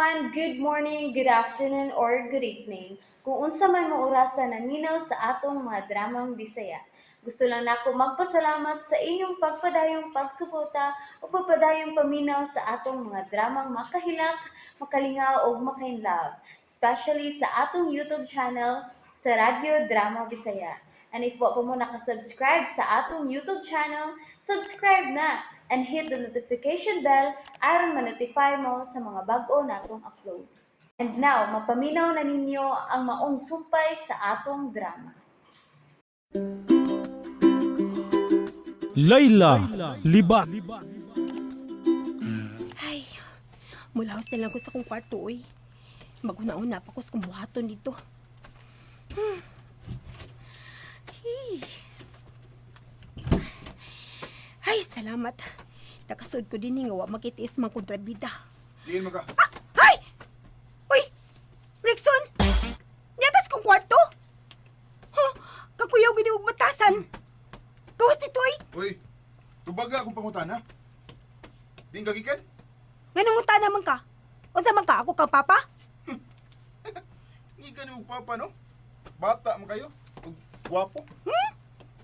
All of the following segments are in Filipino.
everyone, good morning, good afternoon, or good evening. Kung unsa man mo orasan naminaw sa atong mga dramang Bisaya. Gusto lang nako magpasalamat sa inyong pagpadayong pagsuporta o pagpadayong paminaw sa atong mga dramang makahilak, makalingaw o makainlove, especially sa atong YouTube channel sa Radyo Drama Bisaya. And if wa pa mo nakasubscribe sa atong YouTube channel, subscribe na and hit the notification bell aron ma-notify mo sa mga bag-o natong uploads. And now, mapaminaw na ninyo ang maong sumpay sa atong drama. Layla Libat. Ay, mulaos na lang ko sa kong kwarto, oy. Maguna-una pa ko sa kumuhaton dito. Hey. Ay, salamat. Nakasud ko din nga wa makitiis mang kontrabida. Diin mo ka. Ay! Uy! Rickson! Niyagas kong kwarto? Huh? Kakuyaw gini mong batasan. Gawas dito, oy. Uy, tubaga akong pangutana. Di ang gagikan? Nanungunta naman ka. O sa man ka, ako kang papa? Hindi ka ni papa, no? Bata mo kayo. Gwapo.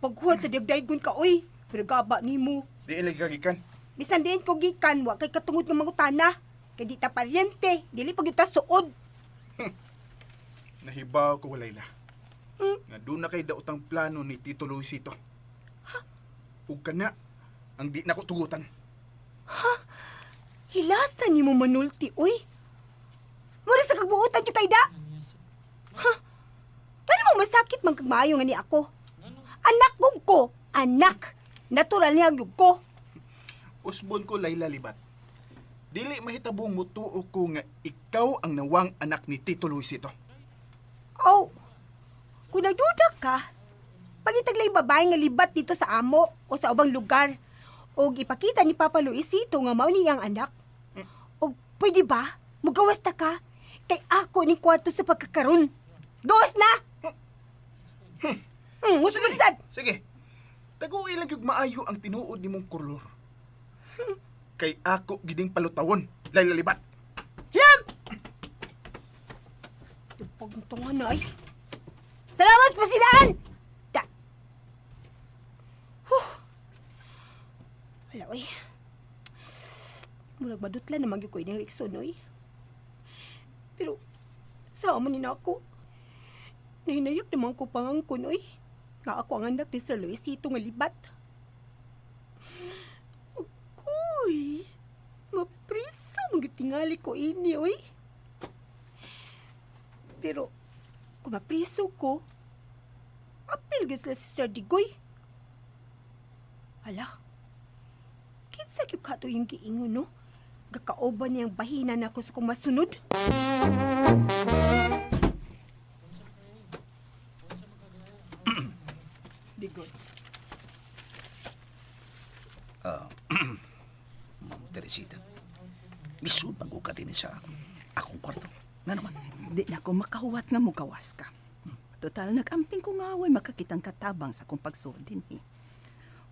Paghuwag sa dibdaygon ka, oy. Pero gaba ni mo. Di ang lagi gagikan. Bisan din ko gikan, wa kay katungod ng mangutana. Kay di ta paryente, dili pag ta suod. Nahibaw ko, Layla. Hmm? Nga doon na kay daotang plano ni Tito Luisito. Ug kana ang di na ko tugutan. Hilasan ni mo manulti, oy. Mura sa kagbuutan ko tayda. Ha? Ano mo masakit man kag maayo nga ni ako? Anak ko. Anak. Natural niya gyud ko. Usbon ko, Layla Libat. Dili mahitabong mutuo ko nga ikaw ang nawang anak ni Tito Luisito. Oh. Kung nagduda ka, pagitaglay babae nga libat dito sa amo o sa ubang lugar, o ipakita ni Papa Luisito nga mao niyang anak, o pwede ba, mugawas ta ka, kay ako ni kwarto sa pagkakaroon. Gawas na! Gusto mo sad? Sige. Taguin lang yung maayo ang tinuod ni mong kolor. Kay ako giding palutawon, Layla Libat. Lam! Pagtungan na ay. Salamat pa silaan! Da! Wala, oy. Murag madutla na magyukoy ng Rickson, oy. Pero, sama ni na ako. Nahinayak naman ko pangangkon, oy. Nga ako ang anak ni Sir Luisito nga libat. Uy, mapriso magitingali ko ini, oy. Pero, kung mapriso ko, apil gas la si Sir Digoy. Hala, kinsa yung kato yung giingon, no? Gakaoban niyang bahina na ako sa kong masunod. Digoy. Ma'am Teresita, misud mag-uka din sa akong kwarto. Nga naman, Di na ko makahuwat nga mo gawas ka. Total, nag-amping ko nga away makakitang katabang sa kong pagsulti ni.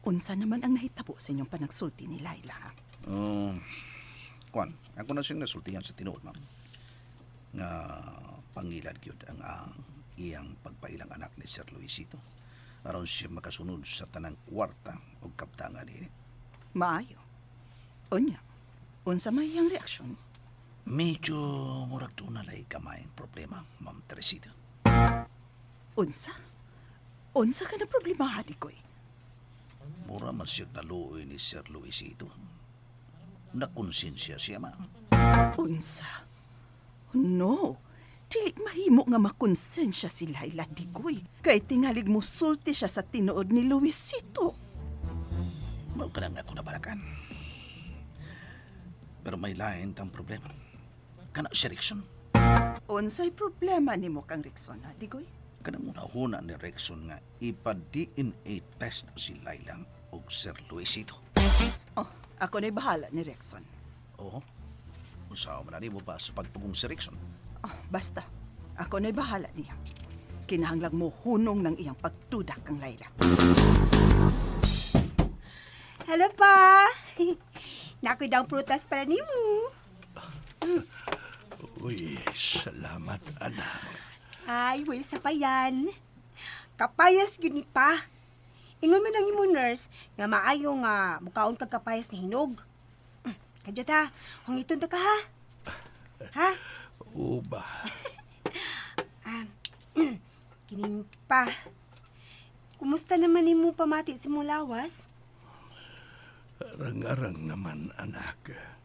Unsa naman ang nahitabo sa inyong panagsulti ni Layla, ha? Kwan, ako na siyang nasultihan sa tinuod, ma'am. Nga pangilad yun ang iyang pagpailang anak ni Sir Luisito. Aron siya makasunod sa tanang kwarta o kaptangan ni. Maayo. Unya, unsa may iyang reaksyon? Medyo murag doon na lay kamayang problema, Ma'am Teresita. Unsa? Unsa ka na problema, Hadikoy? Mura man siya naluoy ni Sir Luisito. Nakonsensya siya, ma'am. Unsa? No, dili mahimo nga makonsensya si Layla Digoy. Kay tingalig mo sulti siya sa tinuod ni Luisito. Mao ka lang ako nabalakan. Pero may lain tang problema. Kana si Rickson. Unsay problema nimo kang Rickson, Digoy? Kanang una-huna ni Rickson nga ipa-DNA test si Layla o Sir Luisito. Oh, ako na'y bahala ni Rickson. Oo. Usaw man mo ba sa pagpugong si Rickson? Oh, basta, ako na'y bahala niya. Kinahanglang mo hunong ng iyang pagtudak kang Layla. Hello pa! Nakoy daw prutas para nimo. Uy, salamat, anak. Ay, way sa pa yan. Kapayas yun ni pa. Ingon man ang imo nurse nga maayo nga mukaon kag kapayas nga hinog. Kadyo ta, hungiton ta ka ha. Ha? Uba. Kining pa. Kumusta naman imo pamati si mong lawas? Arang-arang naman, anak.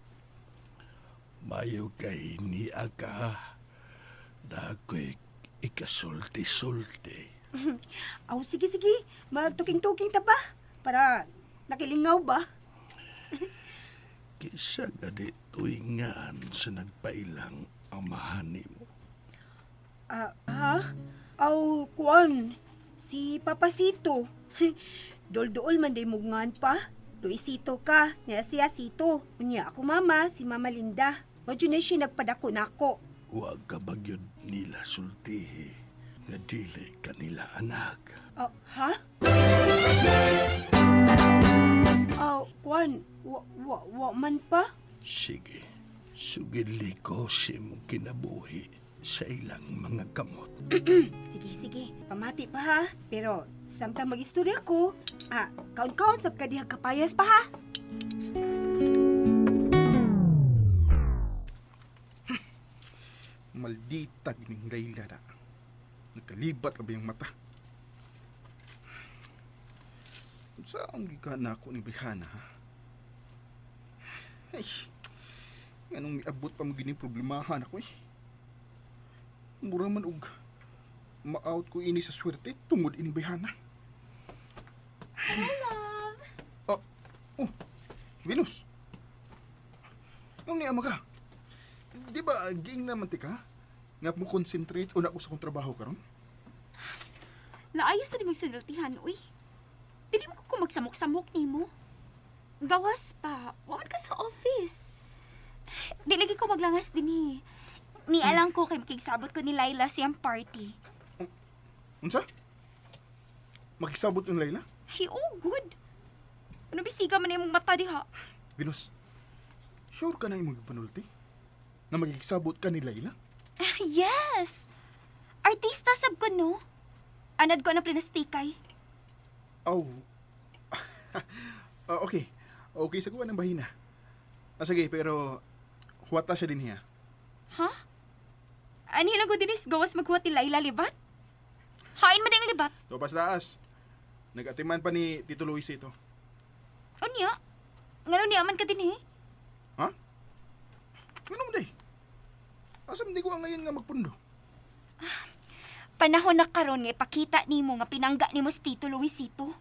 Mayo kay ni Aga. Dako'y ikasulti-sulti. Aw, sige. Magtuking-tuking ta ba? Para nakilingaw ba? Kisa gadi tuingan sa nagpailang amahan mo. Ha? Aw, kuan. Si Papasito. Dol-dol man day mugngan pa. Luisito ka. Nga siya Sito. Unya ako mama, si Mama Linda. Madyo na siya nagpadako nako. Huwag ka bagyod nila sultihi nga dili kanila anak. Ha? Kuan. Wa man pa? Sige, sugili ko si mong kinabuhi sa ilang mga kamot. Sige. Pamati pa ha. Pero, samtang mag-istorya ko, kaon-kaon sab ka diha kapayas pa ha. Maldita gining Layla na. Nagkalibat labi ang mata. Saan gikan na ako ni Bihana, ha? Ay, anong miabot pa mo gining problemahan ako eh. Mura man og ma-out ko ini sa swerte tungod ini Bihana. Hello, love. Oh, Venus. Anong niya ka? Di ba ging naman ti ka? Nga mo concentrate o na ako sa kong trabaho karon? Naayos na di magsultihan, uy. Dili mo ko magsamok-samok ni mo. Gawas pa. Wawad ka sa office. Di lagi ko maglangas din eh. Ni alang ko kay makigsabot ko ni Laila siyang party. Unsa? Makisabot yung Layla? Ay, oh, good. Ano bisiga man yung mata diha? Venus, sure ka na yung magpanulti? Na magkikisabot ka ni Layla? Yes! Artista sab ko, no? Anad ko na plinastikay. Oh. Okay. Okay, sa kuha ng bahina. Sige, pero huwata siya din niya. Ha? Ani lang ko dinis gawas maghuwat ni Laila libat? Hain man yung libat. So, taas. Nag-atiman pa ni Tito Luis ito. Unya? Ngano ni aman ka din eh? Ha? Ganun day. Asam di ko ang ngayon nga magpundo. Panahon na karon nga ipakita nimo nga pinangga nimo si Tito Luisito.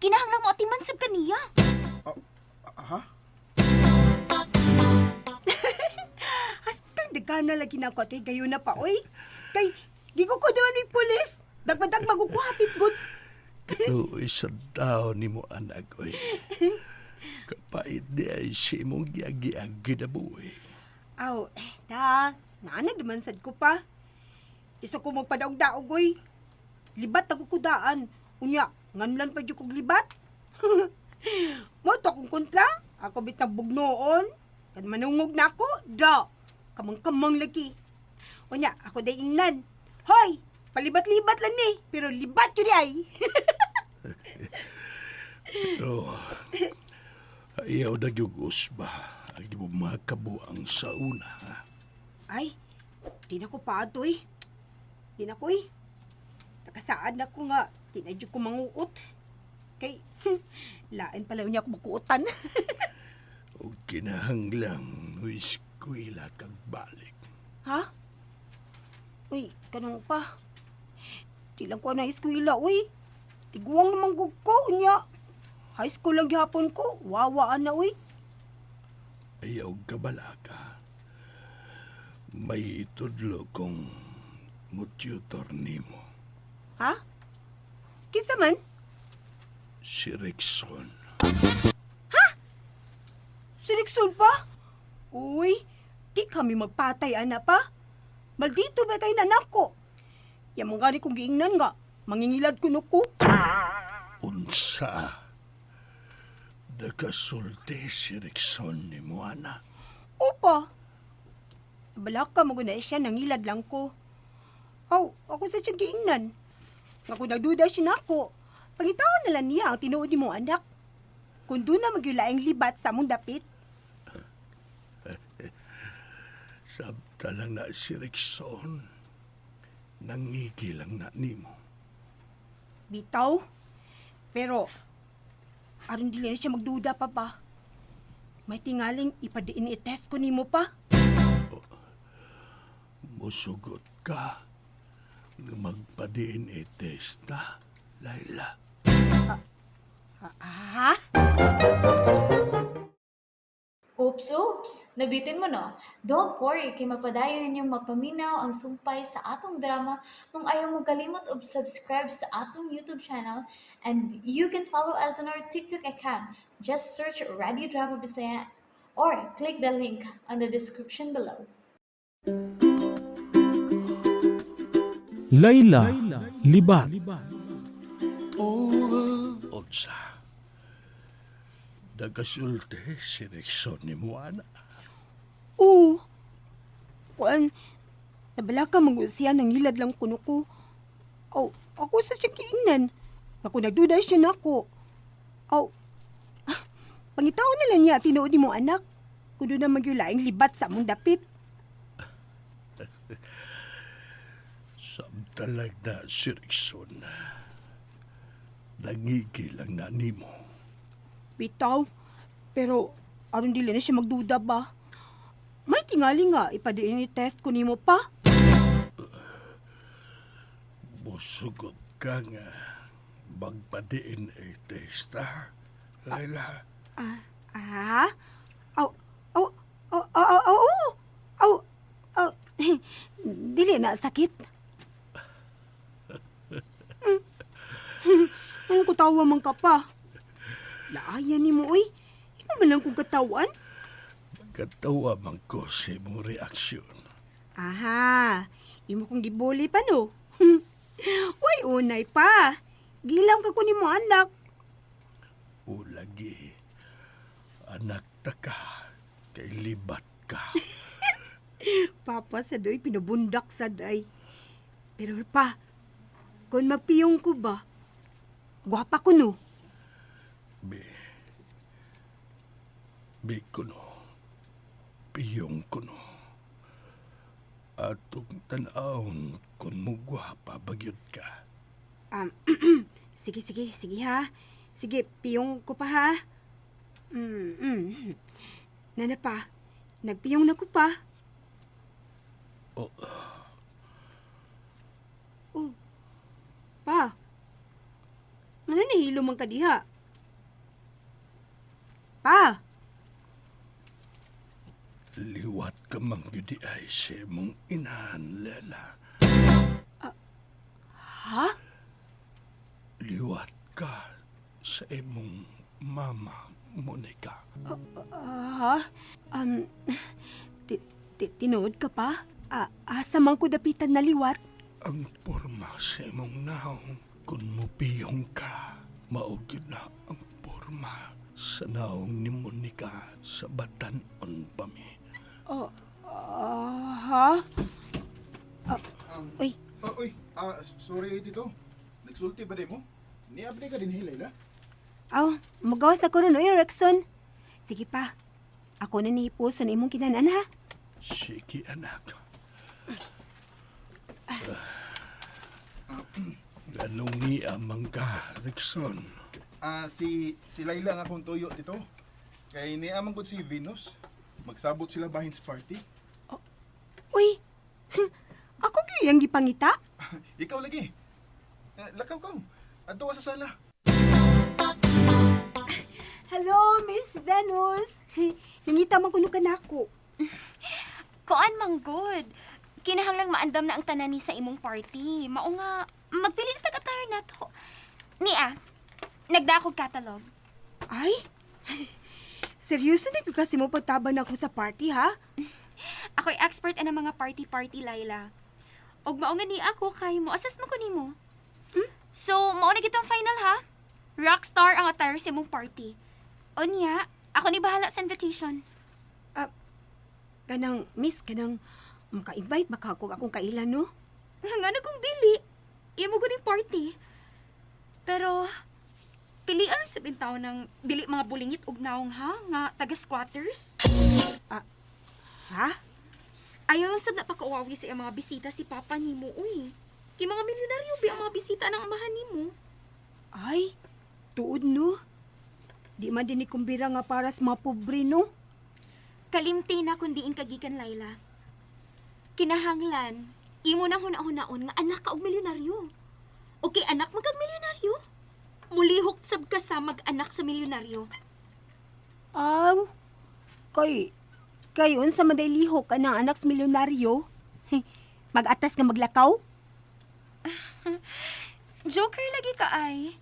Kinahanglan mo atiman sab kaniya. Ha? Hastang dagana lagi na ako ate, gayo na pa, oy. Kay, di ko naman may pulis. Dagmadag magukuhapit, good. Pero isa daw ni mo anak ko. Kapait di ay si mong giagi-agi na buhay. Aw, naanag naman sad ko pa. Isa ko magpadaog-daog, oy. Libat ako kudaan. Unya, nganlan pa dyan kong libat. Mo to akong kontra. Ako bitang bugnoon. Kan manungog na ako, kamang-kamang lagi. Unya, ako day ingnan. Hoy, palibat-libat lang ni. Pero libat yun ay. Pero ayaw na yugos ba? Ang di mo makabuang sa una. Ha? Ay, di na ko pa ato eh. Di na ko eh. Nakasaan na ko nga, di na dyan ko manguot. Kay, lain pala niya ako magkuutan. O kinahanglang mo eskwela kag balik. Ha? Uy, kanong pa. Di lang ko na eskwela, uy. Tiguang naman gug ko, unya. High school lang gihapon ko, wawaan na, uy. Ayaw kabalaga. May itudlo kong mututor nimo. Ha? Kinsa man? Si Rickson. Si Rickson pa? Uy, di kami magpatay, ana pa. Maldito ba kay nanak ko? Yan mong gani kong giingnan nga. Mangingilad ko nuko. Unsa? Nakasulti si Rickson ni Moana. Opa. Balaka mo na siya, nangilad lang ko. Aw, ako sa siya giingnan. Nga kung nagduda siya na ako, pangitawon na lang niya ang tinuod ni mong anak. Kung doon na magyulaing libat sa mong dapit, Sabta lang na si Rickson. Nangigil lang na nimo. bitaw. Pero, aron dili na siya magduda pa ba? May tingaling ipadiin i-test ko nimo pa. Musugot ka na magpa-DNA test na, Layla. Ha? Oops! Nabitin mo no? Don't worry, kay mapadayon ninyong mapaminaw ang sumpay sa atong drama kung ayaw mo kalimot og subscribe sa atong YouTube channel and you can follow us on our TikTok account. Just search Radio Drama Bisaya or click the link on the description below. Layla, libat. Otsa. Nagasulte si Rickson ni Moana. Oo. Kuan, nabalaka mag-usya, nangilad lang kuno ko. Aw, ako sa siya giingnan. Ako nagduda siya na ako. Aw, pangitawon na lang niya tinuod ni mong anak. Kung doon na magyulaing libat sa mong dapit. Samtalag na si Rickson. Nangigil lang na nimo. Bitaw, pero aron dili na siya magduda ba? May tingali nga, ipadiin test ko nimo pa. Musugot ka nga magpa-DNA test, ha? Layla. Ah? Aw, aw, aw, aw, aw, aw, aw, aw, dili na sakit. Anong kutawa man ka pa? Laayan ni mo, uy. Ikaw man lang kong katawan. Katawa man ko sa imong reaksyon. Aha, imo kong gibuli pa no. Uy, unay pa. Gilam ka ko ni mo anak. O lagi, anak ta ka, kay libat ka. Papa sa doy, pinabundak sa day. Pero pa, kung magpiyong ko ba, gwapa ko no. Bi kuno, piyong kuno. Atong tanawon kung mugwapa bagyod ka. Sige ha. Sige, piyong ko pa ha. Nana pa, nagpiyong na ko pa. Oh. Oh. Pa, ano nahilo man ka diha? Pa, Liwat ka mang yudi ay sa imong inahan, Lela. ha? Liwat ka sa imong mama, Monica. Ha? Tinuod ka pa? Asa man ko dapitan na liwat? Ang porma sa imong naong kung mupiyong ka, maugid na ang porma sa naong ni Monica sa Batanon pa mi. Ha? Uy, Uy, sorry tito. Nagsulti ba di mo? Niabli ka din Layla. magawas ako ron, uy, Rexon. Sige pa, ako na ni puso na imong kinanan, ha? Sige, anak. Ganong ni amang ka, Rickson. Si Layla nga akong tuyo dito. Kay niamang ko si Venus. Magsabot sila bahin sa party. Uy, ako giyang gipangita? Ikaw lagi. Lakaw ka. Adto ka sa sala. Hello, Miss Venus. Nangita man kuno ka na ako. Kuan mang good. Kinahanglang maandam na ang tanan ni sa imong party. Mao nga, magpili na taga-attire na to. Nagdakog catalog. Ay, seryoso na ko kasi mo pagtabang ako sa party, ha? Ako'y expert na mga party-party, Layla. Og mao nga ni ako kay mo, assess mo ko nimo. So, mao na gitong final ha. Rockstar ang attire sa imong party. O niya, ako ni bahala sa invitation. Kanang, miss, kanang, maka-invite baka ako akong kailan, no? Nga na kung dili. Iya mo guning party. Pero, pilian ang sabihin tao ng dili mga bulingit ug naong ha, nga taga-squatters. Ha? Ayaw lang sab na pakauawi sa iyang mga bisita si Papa nimo, uy. Kay mga milyonaryo ba ang mga bisita ng amahan nimo? Ay, tuod, no? Di man din ikumbira nga para sa mga pobre, no? Kalimti na kung diin kagikan, Laila. Kinahanglan, imo nang huna-hunaon nga anak ka og milyonaryo. Okay, anak magkag milyonaryo? Mulihok sab ka sa mag-anak sa milyonaryo. Aw, kay unsa man day lihok ka ng anak sa milyonaryo? Mag-atas nga maglakaw? Joker lagi ka ay.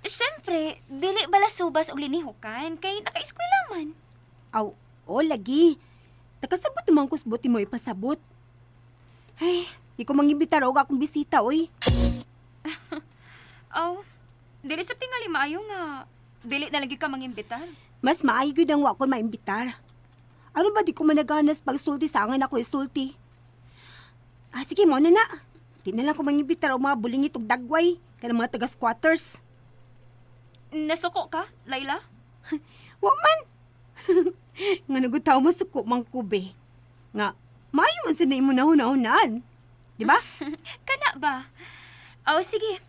Siyempre, dili bala subas og linihokan kay naka-eskwela man. Aw, o lagi. Takasabot naman kusbuti mo ipasabot. Ay, di ko mangibitar og akong bisita, oy. Aw, dili sa tingali maayo nga dili na lagi ka mangimbitar. Mas maayo gyud ang wa ko maimbitar. Ano ba di ko managanas pagsulti sa angan ako isulti? Sige mo na na. Di na lang ko mangibitar og mga bulingit og dagway kanang mga taga-squatters. Nasuko ka, Laila? Wa man. Nga nagutaw mo suko mang kube. Nga, maayo man sa na imo nahuna-hunan. Di ba? Kana ba? Aw, sige.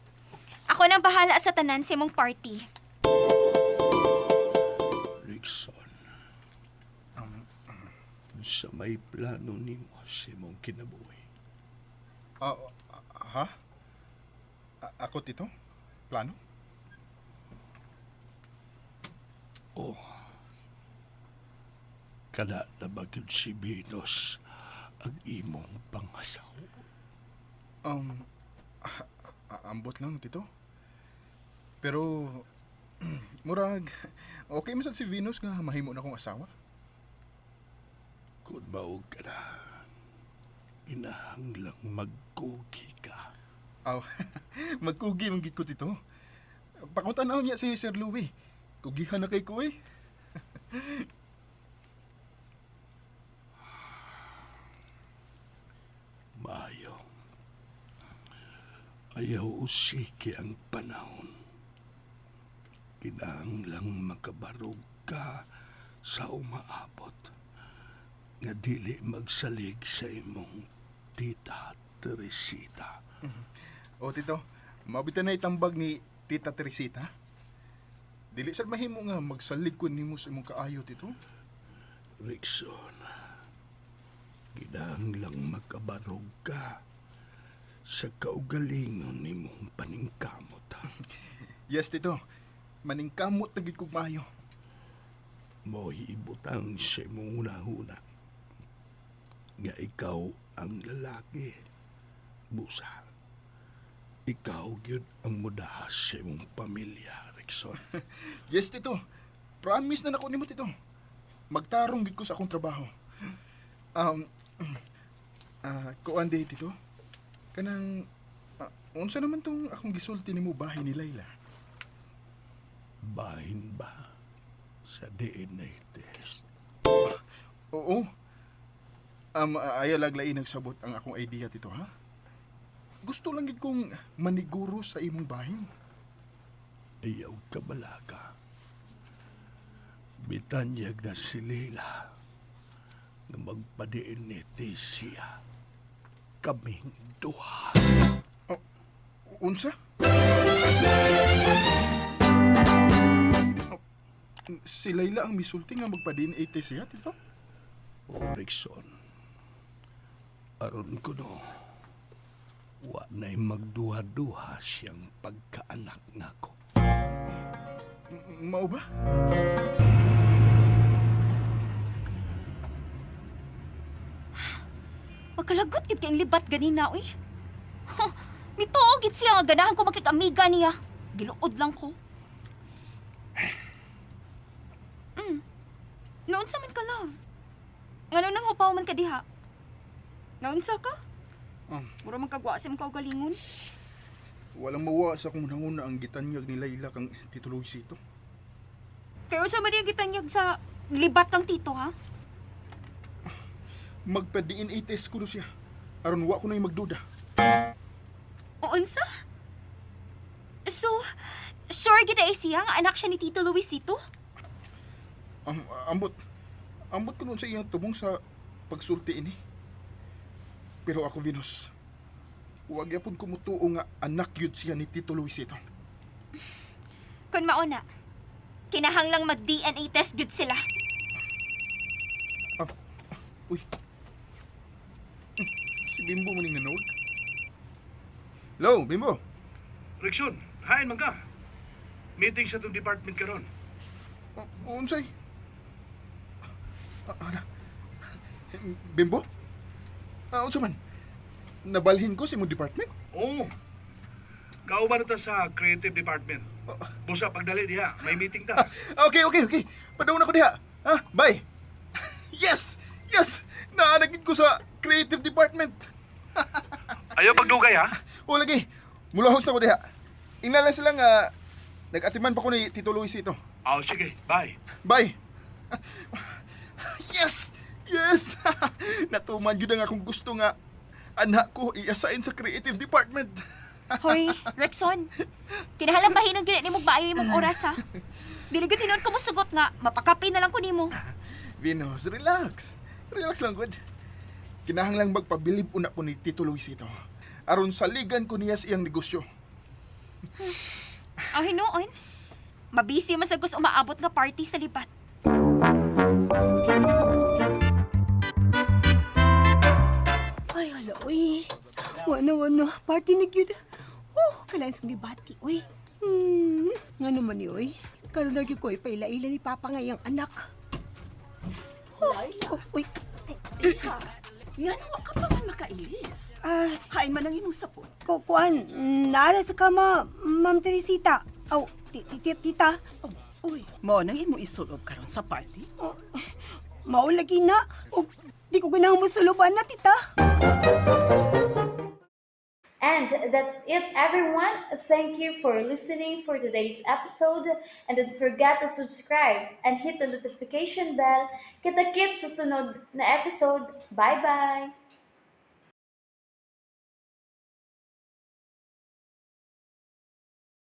Ako nang bahala sa tanan sa imong party. Rickson, sa may plano nimo sa imong kinabuhi. Ha? Ako, Tito? Plano? O, kada na bagyod si Venus ang imong pangasawa. Ambot lang, Tito. Pero, murag, okay man sad si Venus nga mahimo na akong asawa. Kung maog ka na, inahanglang magkugi ka. Magkugi man gid ko, Tito. Pakutanaw niya si Sir Louie. Kugihan na kay ko eh. Maayo. Ayaw usiki ang panahon. Kinahanglang makabarog ka sa umaabot. Nga dili magsalig sa imong tita Teresita. O, Tito, mabitan na itambag ni Tita Teresita. Dili sad mahimo nga magsalig ko nimo sa imong kaayo, Tito. Rickson, kinahanglang makabarog ka sa kaugalingon nimong paningkamot. Yes, Tito. Maningkamot na gid kog maayo. Mo'y ibutang sa imong una-una nga ikaw ang lalaki, busa. Ikaw gyud ang mudahas sa imong pamilya, Rickson. Yes, Tito. Promise na nako nimo, Tito. Magtarong gid ko sa akong trabaho. Kuan day, Tito. Kanang unsa naman tong akong gisulti nimo bahay ni Layla? Bahin ba sa DNA test? Oo. Ayaw laglain nagsabot ang akong idea, Tito, ha? Gusto lang gid kong maniguro sa imong bahin. Ayaw ka balaga. Bitanyag na si Leila na magpadiin ni siya. Kaming duha. Unsa? Si Layla ang misulti nga magpa-DNA test siya, Tito? O Rickson, aron ko no, wa na'y magduha-duha siyang pagkaanak nako. Mao ba? Magkalagot gid kayong libat ganina, uy. Mituog gid siya nga ganahan ko makikamiga niya. Giluod lang ko. Naunsa man ka, love? Ngano nang hupaw man ka diha? Naunsa ka? Mura man kagwa sa mga kaugalingon. Walang mawa sa kung nanguna ang gitanyag ni Layla kang Tito Luisito. Kaya usa man yung gitanyag sa libat kang tito, ha? magpa-DNA test ko siya. Aron wa ko na yung magduda. O unsa? So, sure gid ay siya nga anak siya ni Tito Luisito? Ambot. Ambot ko nun sa iyang tubong sa pagsulti ini. Pero ako, Venus, huwag yapon kumutuo nga anak yun siya ni Tito Luisito. Kun mauna, kinahanglang mag-DNA test gud sila. Uy. Si Bimbo mo ning nanawag. Hello, Bimbo. Rexon, hain man ka. Meeting sa itong department karon. Unsay? Ana. Bimbo? Unsa man? Nabalhin ko sa imong department? Oo. Kauban na ta sa creative department. Busa pagdali diha, may meeting ta. Okay. Padawon ako diha. Bye. Yes! Yes! Naanagin ko sa creative department. Ayaw pagdugay ha. O lagi, mulahos na ko diha. Ingnan lang sila nga nag-atiman pa ko ni Tito Luisito. Sige, bye. Bye! Yes! Yes! Natuman yun ang akong gusto nga anak ko i-assign sa creative department. Hoy, Rexon, kinahanglan bahinon gyud ni mo baayo imong oras ha. Dili gyud hinon ko mo sugot nga mapakapi na lang ko nimo. Venus, relax. Relax lang, good. Kinahanglang magpabilib una ko ni Tito Luisito. Aron saligan ko niya sa iyang negosyo. Aw hinuon. Mabisi man sa gusto umaabot nga party sa libat. Ay, hala, uy. Wano, party ni Gyud. Kailangan sa bati, uy. Nga naman ni, uy. Karoon lagi ko, ipaila-ila ni Papa nga iyang anak. Uy. Iha, nga naman ka pa man makailis. Hain man ang imong sapot. Kuan, naara sa kama, Ma'am Teresita. Aw, tita. Uy, mo nang imo isulob karon sa party? Maulagi na. Di ko ganang musuluban na, tita. And that's it, everyone. Thank you for listening for today's episode. And don't forget to subscribe and hit the notification bell. Kita-kits sa sunod na episode. Bye-bye!